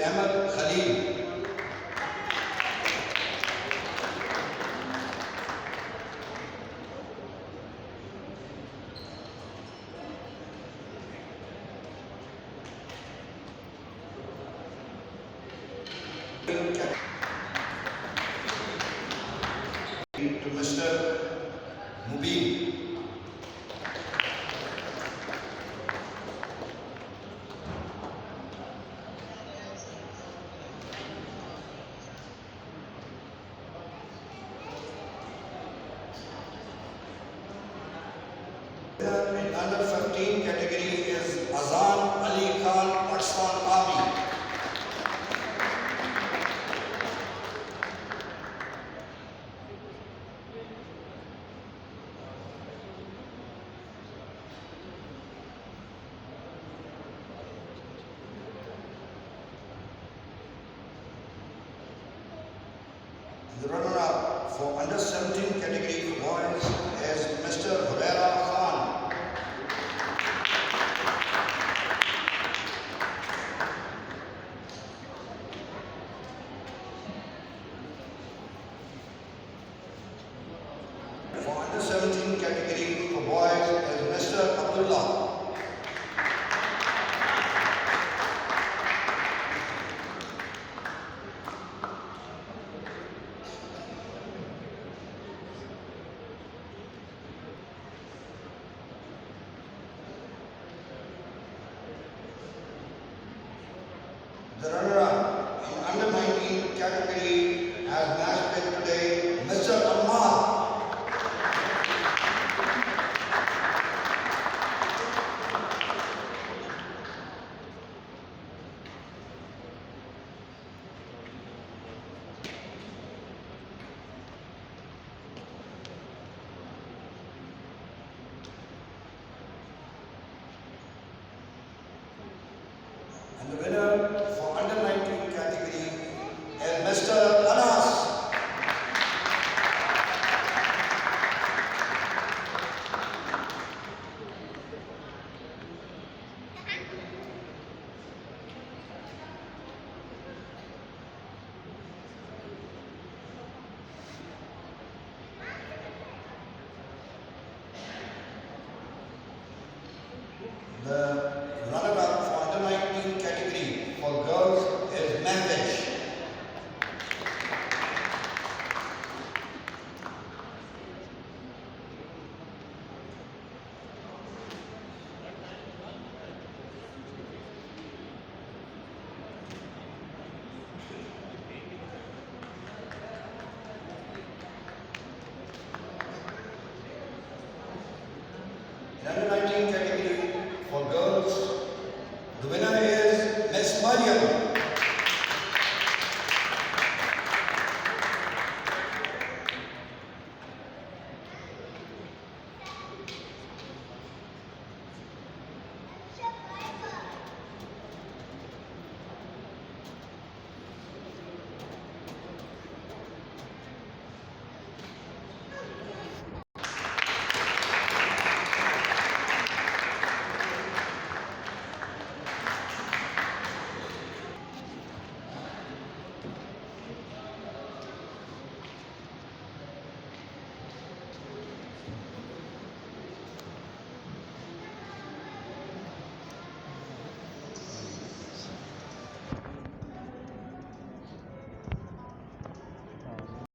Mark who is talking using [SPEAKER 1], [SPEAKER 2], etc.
[SPEAKER 1] Ahmed Khalil. To Mr. Mubin. In under 15 category is Azan Ali Khan Pakistan Army. The runner-up for under 17 category for boys is Mr. Hurera Khan. For under 17 category for boys is Mr. Abdullah. The runner-up in under 19 category has match fit today, Mr. Ammar. And the winner for under 19 category is Mr. Anas. The runner-up for under 19 category for girls is Mehvesh. In under 19 category for girls, the winner is Miss Mariam.